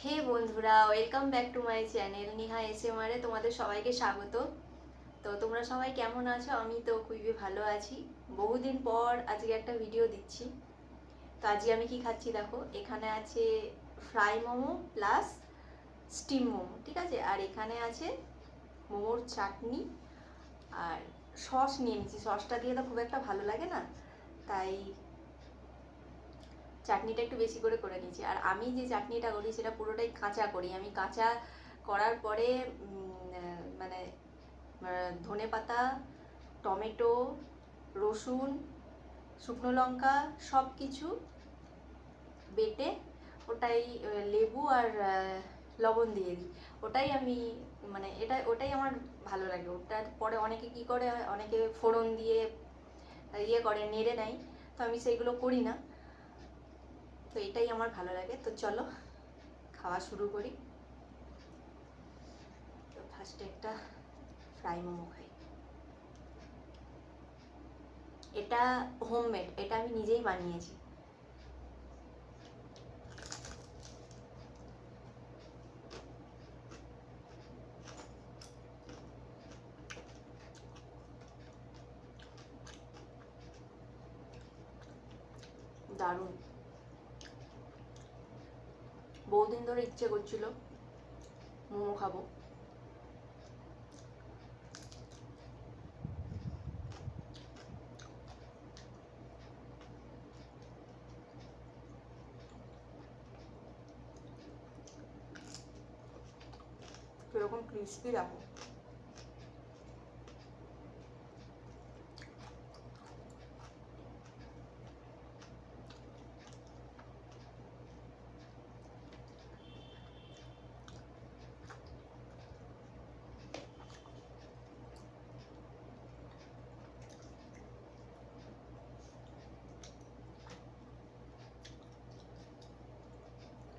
হে বন্ধুরা, welcome back to my channel Niha SMR এ তোমাদের সবাইকে স্বাগত। তো তোমরা সবাই কেমন আছো? আমি তো খুবই ভালো আছি। বহুদিন পর আজকে একটা ভিডিও দিচ্ছি। তো আজকে আমি কি খাচ্ছি দেখো, এখানে আছে fry momo plus steam momo, ঠিক আছে? আর এখানে আছে মোমোর চাটনি আর সস নিয়ে নিচ্ছি। সসটা দিয়ে তো খুব একটা ভালো লাগে না, তাই চাটনিটা একটু বেশি করে করে নিয়েছি। আর আমি যে চাটনিটা করি সেটা পুরোটাই কাঁচা করি। আমি কাঁচা করার পরে মানে ধনে পাতা, টমেটো, রসুন, শুকনো লঙ্কা সব কিছু বেটে ওটাই লেবু আর লবণ দিয়ে দিই। ওটাই আমি মানে ওটাই আমার ভালো লাগে। ওটার পরে অনেকে কি করে, অনেকে ফোড়ন দিয়ে ইয়ে করে, নেড়ে নেয়। তো আমি সেইগুলো করি না। তো এটাই আমার ভালো লাগে। তো চলো খাওয়া শুরু করি। তো ফার্স্টে একটা ফ্রাই মোমো খাই। এটা হোমমেড, এটা আমি নিজেই বানিয়েছি। দারুণ। বহুদিন ধরে ইচ্ছে করছিল মোমো খাবো। এরকম ক্রিস্পি রাখো।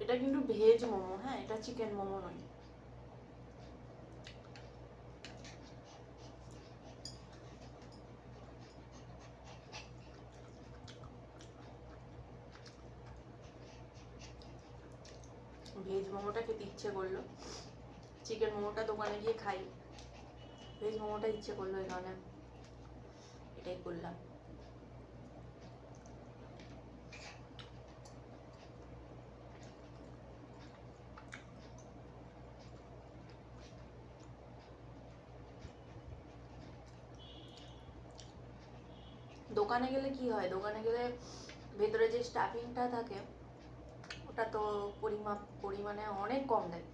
এটা কিন্তু ভেজ মোমো, হ্যাঁ, এটা চিকেন মোমো নয়। ভেজ মোমোটা খেতে ইচ্ছে করলো। চিকেন মোমোটা দোকানে গিয়ে খাই, ভেজ মোমোটা ইচ্ছে করলো, এই কারণে এটাই করলাম। দোকানে গেলে কি হয়, দোকানে গেলে ভেতরে যে স্টাফিংটা থাকে ওটা তো পরিমাণে অনেক কম দেয়।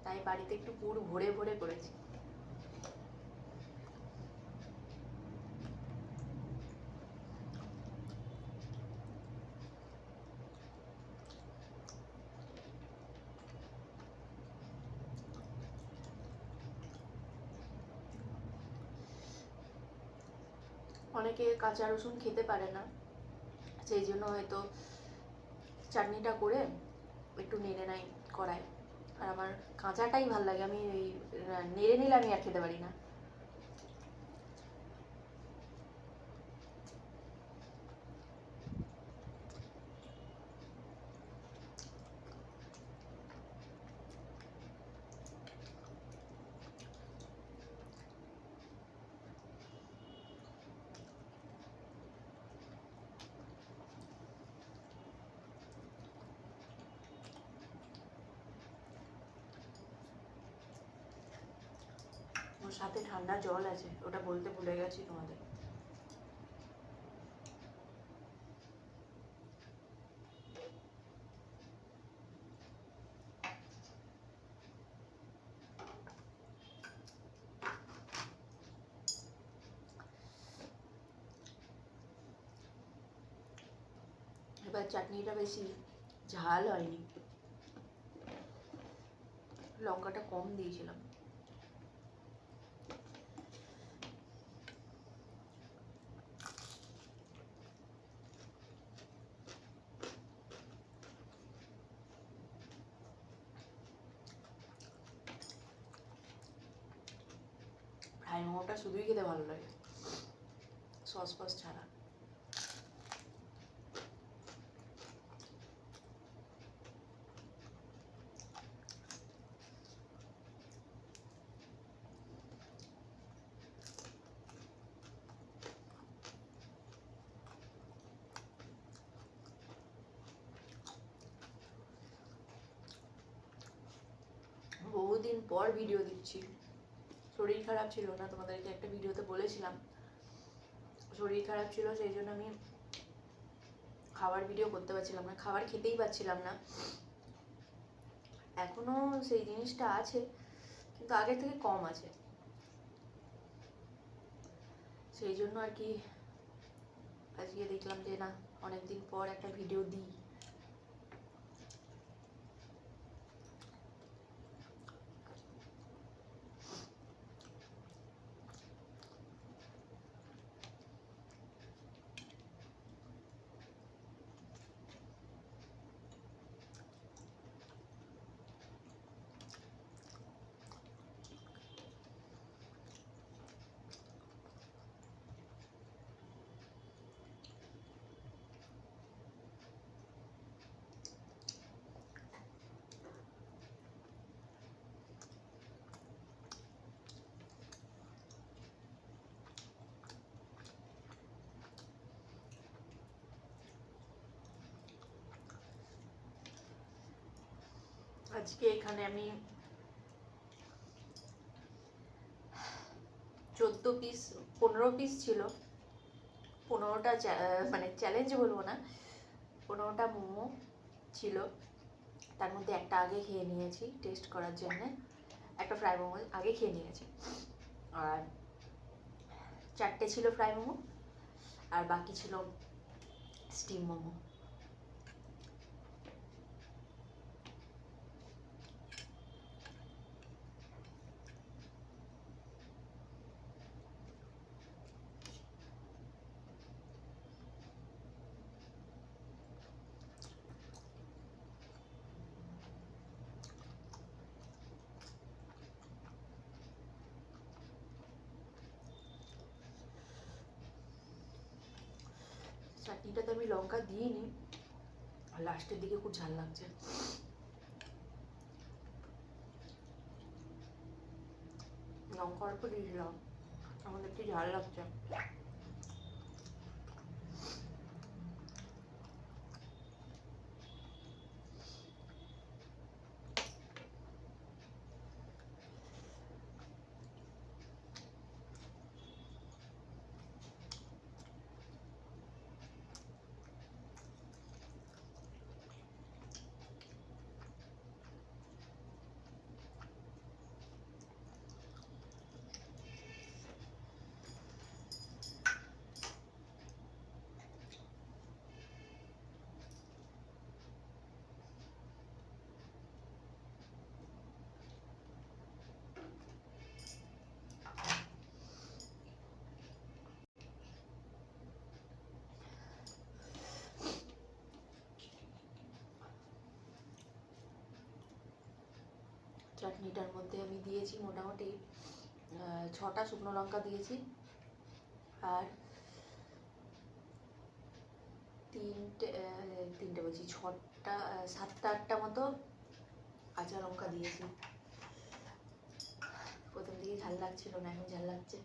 তাই বাড়িতে একটু পুর ভরে ভরে করেছি। অনেকে কাঁচা রসুন খেতে পারে না, সেই জন্য হয়তো চাটনিটা করে একটু নেড়ে নেয় কড়াই। আর আমার কাঁচাটাই ভাল লাগে, আমি ওই নেড়ে নিলে আমি আর খেতে পারি না। ওর সাথে ঠান্ডা জল আছে, ওটা বলতে ভুলে গেছি তোমাদের। এবার চাটনিটা বেশি ঝাল হয়নি, লঙ্কাটা কম দিয়েছিলাম। ফ্রাই মোমোটা শুধুই খেতে ভালো লাগে, সস ফস ছাড়া। বহুদিন পর ভিডিও দিচ্ছি। শরীর খারাপ ছিল না, তোমাদেরকে একটা ভিডিওতে বলেছিলাম শরীর খারাপ ছিল, সেই জন্য আমি খাবার ভিডিও করতে পারছিলাম না, খাবার খেতেই পারছিলাম না। এখনো সেই জিনিসটা আছে, কিন্তু আগের থেকে কম আছে। সেই জন্য আর কি আজকে দেখলাম যে না, অনেকদিন পর একটা ভিডিও দিই। আজকে এখানে আমি 14 পিস 15 পিস ছিল, 15টা মানে চ্যালেঞ্জ বলবো না, 15টা মোমো ছিল। তার মধ্যে একটা আগে খেয়ে নিয়েছি টেস্ট করার জন্য, একটা ফ্রাই মোমো আগে খেয়ে নিয়েছি, আর 4টে ছিল ফ্রাই মোমো, আর বাকি ছিল স্টিম মোমো। চাটনিটাতে আমি লঙ্কা দিইনি, লাস্টের দিকে খুব ঝাল লাগছে। লঙ্কা অল্প দিয়েছিলাম, এখন একটু ঝাল লাগছে। চাটনিটার মধ্যে আমি দিয়েছি মোটামুটি 6টা শুকনো লঙ্কা দিয়েছি, আর তিনটে বলছি 6টা 7টা 8টা মতো কাঁচা লঙ্কা দিয়েছি। প্রথম দিকে ঝাল লাগছিল না, এখন ঝাল লাগছে।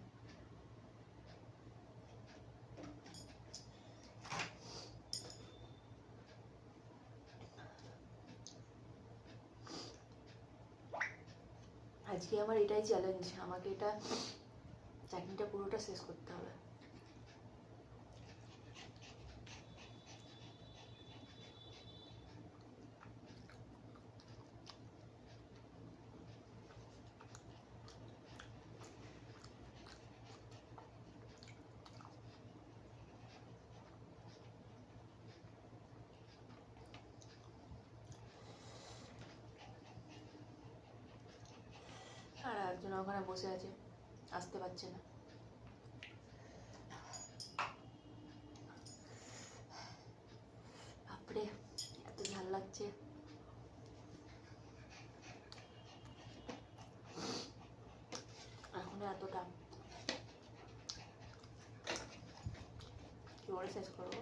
আজকে আমার এটাই চ্যালেঞ্জ, আমাকে এটা চাটনিটা পুরোটা শেষ করতে হবে। আর একজন ওখানে বসে আছে, আসতে পারছে না। বাপরে, এত ঝাল লাগছে। এখনো এতটা, কি করে শেষ করবো?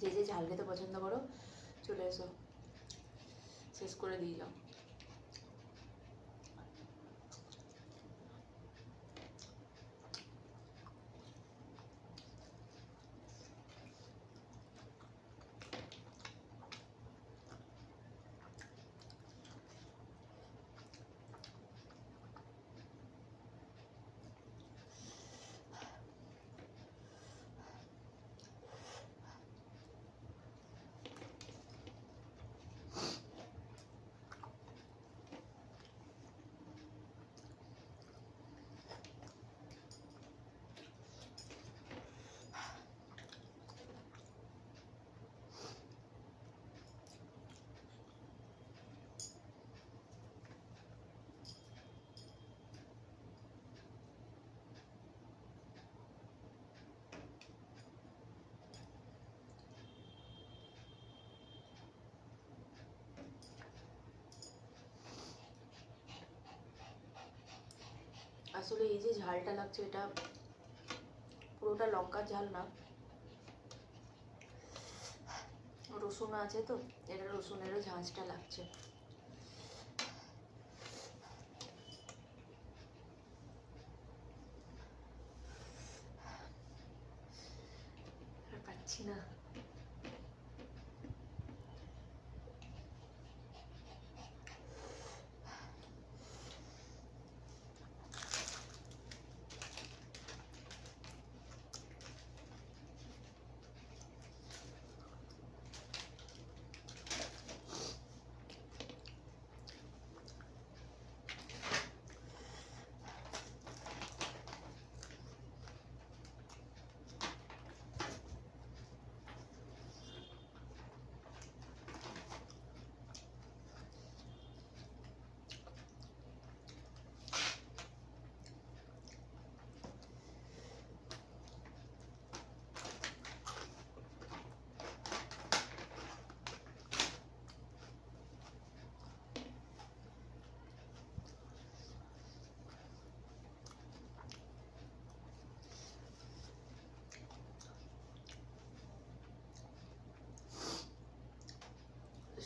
যে যে ঝাল খেতে পছন্দ করো চলে এসো, শেষ করে দিয়ে যাও। আসলে এই যে ঝালটা লাগছে এটা পুরোটা লঙ্কার ঝাল না, রসুন আছে তো, এটা রসুনেরও ঝাঁঝটা লাগছে। আর পাচ্ছি না।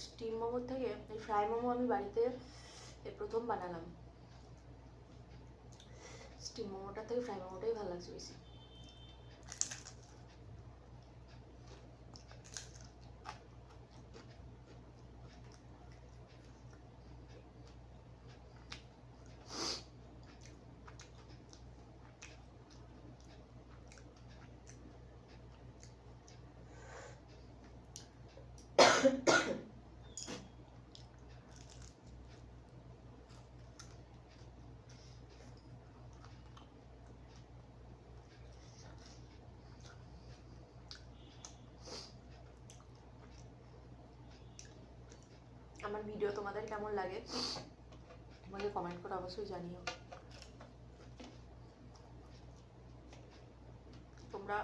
স্টিম মোমোর থেকে এই ফ্রাই মোমো আমি বাড়িতে প্রথম বানালাম। স্টিম মোমোটা থেকে ফ্রাই মোমোটাই ভালো লাগছে বেশি। আমার ভিডিও তোমাদের কেমন লাগে আমাকে কমেন্ট করে অবশ্যই জানিও। তোমরা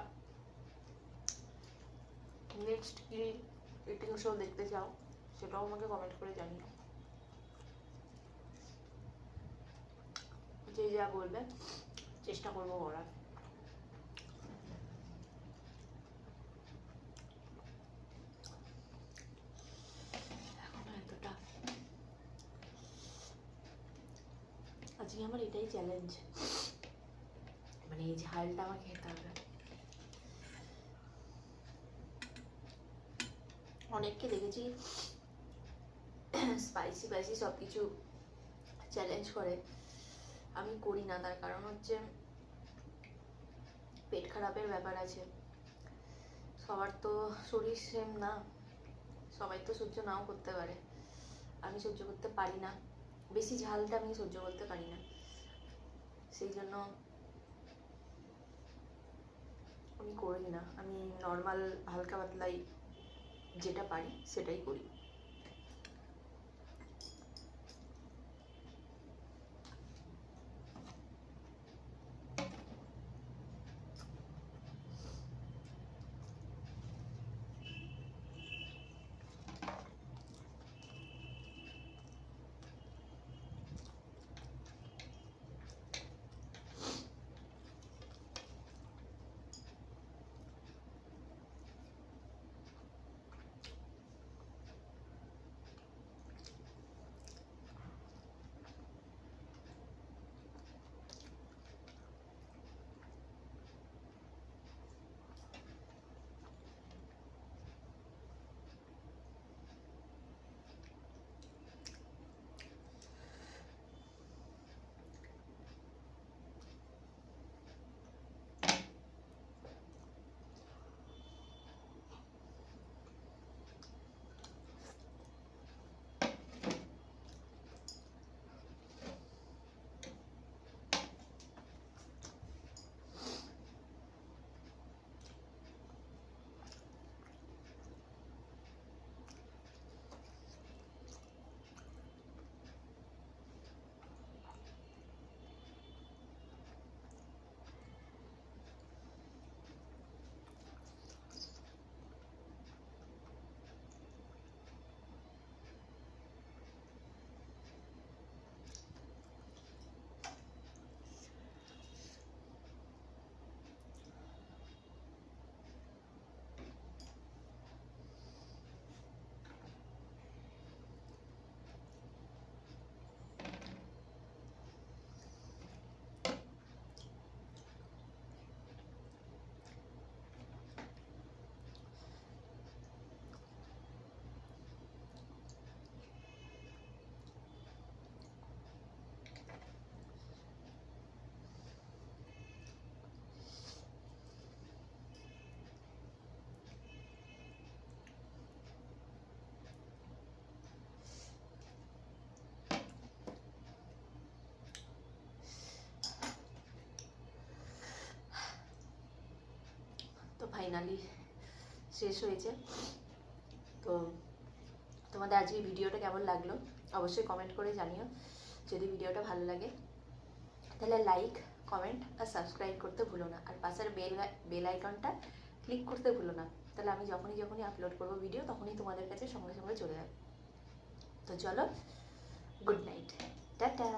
নেক্সট কি ইটিং শো দেখতে চাও সেটাও আমাকে কমেন্ট করে জানিও। যে যা বলবে চেষ্টা করবো করার। এতটা আজকে আমার এটাই চ্যালেঞ্জ, মানে এই ঝালটা আমার খেতে হবে। অনেককে দেখেছি স্পাইসি স্পাইসি সব কিছু চ্যালেঞ্জ করে, আমি করি না। তার কারণ হচ্ছে পেট খারাপের ব্যাপার আছে, সবার তো শরীর সেম না, সবাই তো সহ্য নাও করতে পারে। আমি সহ্য করতে পারি না, বেশি ঝালটা আমি সহ্য করতে পারি না, সেই জন্য আমি করি না। আমি নর্মাল হালকা পাতলাই যেটা পারি সেটাই করি। ফাইনালি শেষ হয়েছে। তো তোমাদের আজকে ভিডিওটা কেমন লাগলো অবশ্যই কমেন্ট করে জানিও। যদি ভিডিওটা ভালো লাগে তাহলে লাইক, কমেন্ট আর সাবস্ক্রাইব করতে ভুলো না, আর পাশের বেল আইকনটা ক্লিক করতে ভুলো না, তাহলে আমি যখনই আপলোড করবো ভিডিও তখনই তোমাদের কাছে সঙ্গে সঙ্গে চলে যাবে। তো চলো, গুড নাইট, টাটা।